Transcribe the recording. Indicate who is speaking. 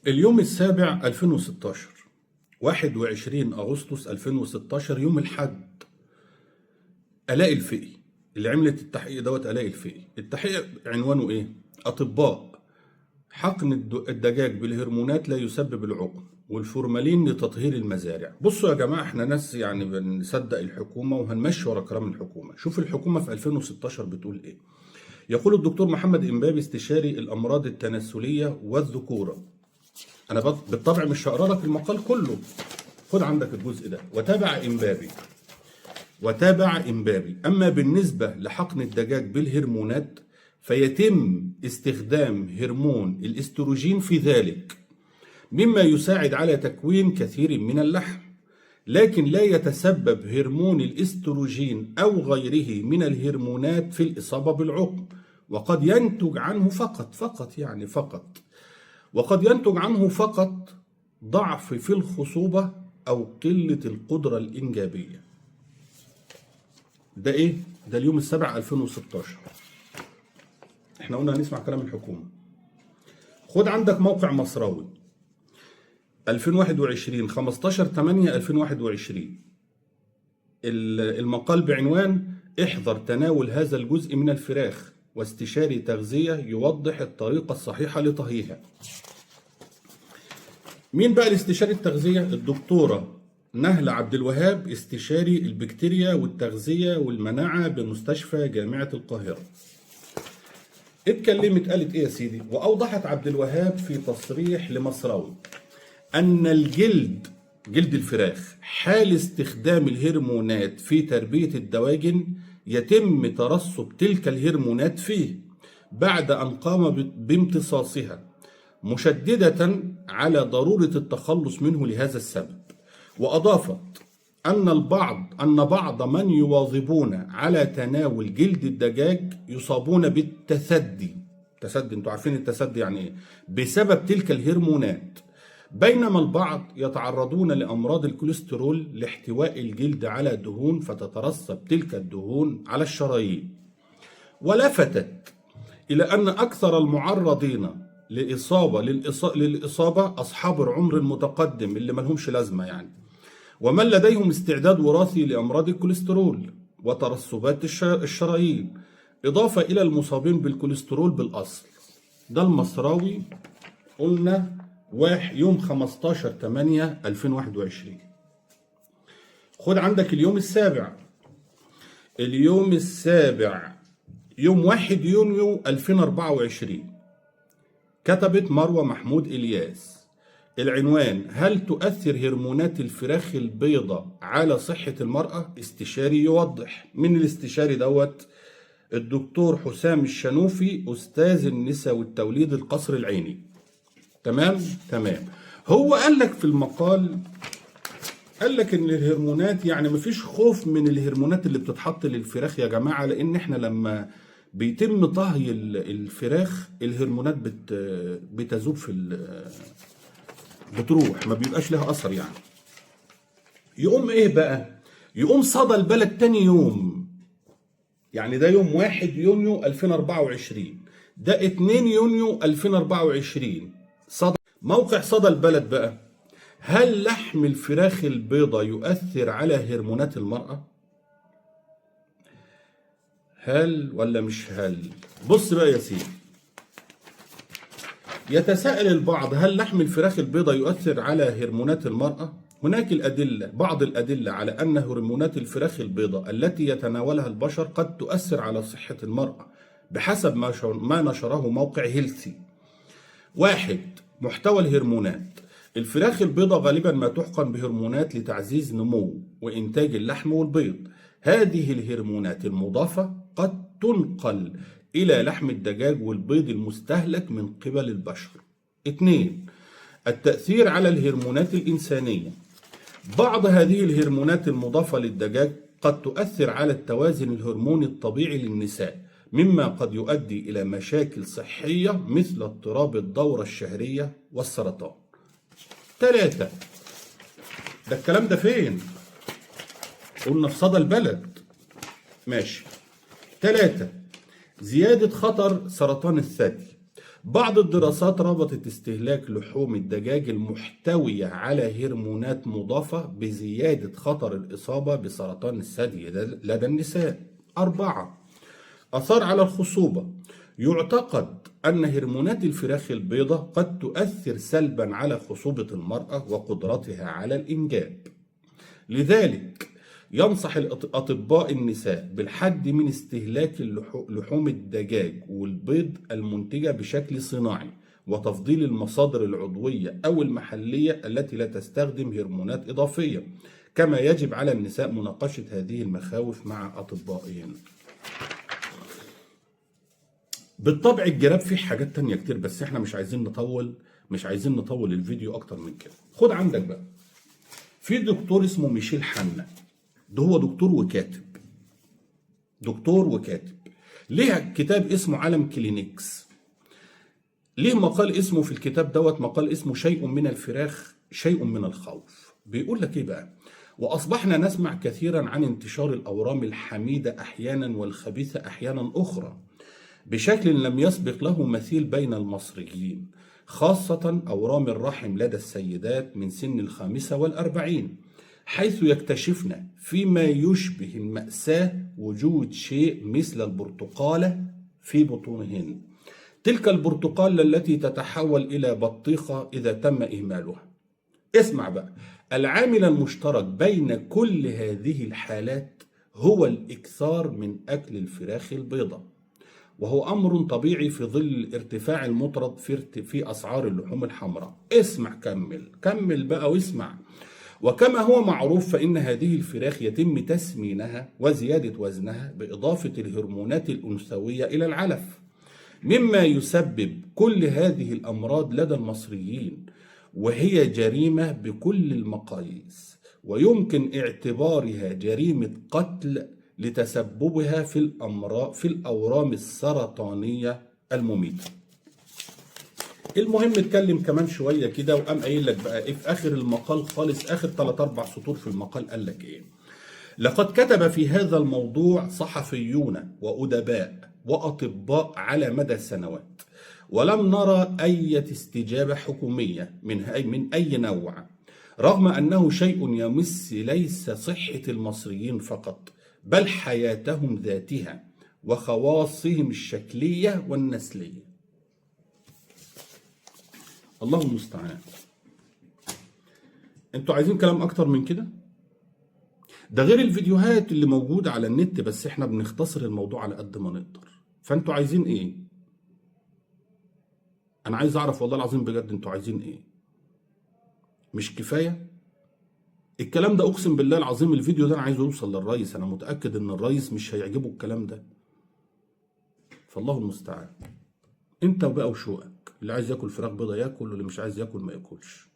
Speaker 1: اليوم السابع 2016، 21 أغسطس 2016، يوم الحد. آلاء الفقي اللي عملت التحقيق دوت. آلاء الفقي التحقيق عنوانه إيه؟ أطباء: حقن الدجاج بالهرمونات لا يسبب العقم، والفورمالين لتطهير المزارع. بصوا يا جماعة، احنا ناس يعني بنصدق الحكومة وهنمشي ورا كلام الحكومة. شوف الحكومة في 2016 بتقول إيه. يقول الدكتور محمد إمبابي استشاري الأمراض التناسلية والذكورة. أنا بالطبع مش هقرا لك المقال كله، خد عندك الجزء ده. وتابع إمبابي: أما بالنسبة لحقن الدجاج بالهرمونات فيتم استخدام هرمون الاستروجين في ذلك، مما يساعد على تكوين كثير من اللحم، لكن لا يتسبب هرمون الاستروجين أو غيره من الهرمونات في الإصابة بالعقم، وقد ينتج عنه فقط ضعف في الخصوبة أو قلة القدرة الإنجابية. ده إيه؟ ده اليوم السابع 2016. إحنا قلنا هنسمع كلام الحكومة. خد عندك موقع مصراوي 2021 15/8/2021. المقال بعنوان: احذر تناول هذا الجزء من الفراخ، واستشاري تغذية يوضح الطريقة الصحيحة لطهيها. مين بقى الاستشاري التغذية؟ الدكتورة نهلة عبد الوهاب، استشاري البكتيريا والتغذية والمناعة بمستشفى جامعة القاهرة. اتكلمت قالت ايه يا سيدي؟ واوضحت عبد الوهاب في تصريح لمصراوي ان جلد الفراخ حال استخدام الهرمونات في تربية الدواجن يتم ترسب تلك الهرمونات فيه بعد ان قام بامتصاصها، مشددة على ضرورة التخلص منه لهذا السبب. وأضافت أن بعض من يواظبون على تناول جلد الدجاج يصابون بالتثدي. انتوا عارفين التثدي يعني ايه؟ بسبب تلك الهرمونات، بينما البعض يتعرضون لأمراض الكوليسترول لاحتواء الجلد على دهون فتترسب تلك الدهون على الشرايين. ولفتت إلى أن أكثر المعرضين للإصابة أصحاب العمر المتقدم اللي ملهمش لازمة يعني، ومن لديهم استعداد وراثي لأمراض الكوليسترول وترسبات الشرايين، إضافة إلى المصابين بالكوليسترول بالأصل. ده المصراوي، قلنا يوم 15/8/2021. خد عندك اليوم السابع يوم 1 يونيو 2024. كتبت مروة محمود إلياس. العنوان: هل تؤثر هرمونات الفراخ البيضاء على صحة المرأة؟ استشاري يوضح. من الاستشاري دوت؟ الدكتور حسام الشنوفي، أستاذ النساء والتوليد القصر العيني. تمام. هو قال لك في المقال، قال لك ان الهرمونات يعني مفيش خوف من الهرمونات اللي بتتحط للفراخ يا جماعة، لان احنا لما بيتم طهي الفراخ الهرمونات بتذوب بتروح، ما بيبقاش لها اثر يعني. يقوم ايه بقى؟ يقوم صدى البلد تاني يوم، يعني ده يوم 1 يونيو 2024، ده 2 يونيو 2024. موقع صدى البلد بقى: هل لحم الفراخ البيضاء يؤثر على هرمونات المرأة؟ هل ولا مش هل؟ بص بقى يا سيدي، يتساءل البعض: هل لحم الفراخ البيضاء يؤثر على هرمونات المرأة؟ هناك بعض الأدلة على أن هرمونات الفراخ البيضاء التي يتناولها البشر قد تؤثر على صحة المرأة بحسب ما نشره موقع هيلثي. 1. محتوى الهرمونات: الفراخ البيضاء غالبا ما تحقن بهرمونات لتعزيز نمو وإنتاج اللحم والبيض. هذه الهرمونات المضافة قد تنقل إلى لحم الدجاج والبيض المستهلك من قبل البشر. 2. التأثير على الهرمونات الإنسانية: بعض هذه الهرمونات المضافة للدجاج قد تؤثر على التوازن الهرموني الطبيعي للنساء، مما قد يؤدي إلى مشاكل صحية مثل اضطراب الدورة الشهرية والسرطان. 3. ده الكلام ده فين؟ قلنا في صدى البلد. ماشي. 3. زيادة خطر سرطان الثدي: بعض الدراسات ربطت استهلاك لحوم الدجاج المحتوية على هرمونات مضافة بزيادة خطر الإصابة بسرطان الثدي لدى النساء. 4. آثار على الخصوبة. يعتقد أن هرمونات الفراخ البيضاء قد تؤثر سلبا على خصوبة المرأة وقدرتها على الإنجاب. لذلك ينصح الأطباء النساء بالحد من استهلاك لحوم الدجاج والبيض المنتجة بشكل صناعي، وتفضيل المصادر العضوية أو المحلية التي لا تستخدم هرمونات إضافية. كما يجب على النساء مناقشة هذه المخاوف مع أطبائهن. بالطبع الجراب فيه حاجات تانية كتير، بس احنا مش عايزين نطول الفيديو أكتر من كده. خد عندك بقى، في دكتور اسمه ميشيل حنا، ده هو دكتور وكاتب ليه كتاب اسمه عالم كلينيكس. ليه مقال اسمه في الكتاب مقال اسمه شيء من الفراخ شيء من الخوف. بيقول لك ايه بقى؟ واصبحنا نسمع كثيرا عن انتشار الاورام الحميده احيانا والخبيثه احيانا اخرى بشكل لم يسبق له مثيل بين المصريين، خاصه اورام الرحم لدى السيدات من سن 45، حيث يكتشفن فيما يشبه المأساة وجود شيء مثل البرتقالة في بطونهن. تلك البرتقالة التي تتحول إلى بطيخة إذا تم إهمالها. اسمع بقى، العامل المشترك بين كل هذه الحالات هو الإكثار من أكل الفراخ البيضاء، وهو أمر طبيعي في ظل الارتفاع المطرد في أسعار اللحوم الحمراء. اسمع، كمل بقى واسمع. وكما هو معروف فإن هذه الفراخ يتم تسمينها وزيادة وزنها بإضافة الهرمونات الأنثوية إلى العلف، مما يسبب كل هذه الأمراض لدى المصريين، وهي جريمة بكل المقاييس، ويمكن اعتبارها جريمة قتل لتسببها في الأورام السرطانية المميتة. المهم اتكلم كمان شويه كده وقام قايل لك بقى ايه في اخر المقال خالص، اخر 3-4 سطور في المقال، قال لك ايه؟ لقد كتب في هذا الموضوع صحفيون وأدباء وأطباء على مدى السنوات، ولم نرى أي استجابة حكومية من أي نوع، رغم أنه شيء يمس ليس صحة المصريين فقط، بل حياتهم ذاتها وخواصهم الشكلية والنسلية. الله المستعان. انتوا عايزين كلام اكتر من كده؟ ده غير الفيديوهات اللي موجودة على النت، بس احنا بنختصر الموضوع على قد ما نقدر. فانتوا عايزين ايه؟ انا عايز اعرف والله العظيم بجد، انتوا عايزين ايه؟ مش كفاية الكلام ده؟ اقسم بالله العظيم الفيديو ده انا عايزه يوصل للرئيس، انا متأكد ان الرئيس مش هيعجبه الكلام ده. فالله المستعان. انت بقى وشوقك، اللي عايز ياكل فراخ بيضة ياكل، واللي مش عايز ياكل ما ياكلش.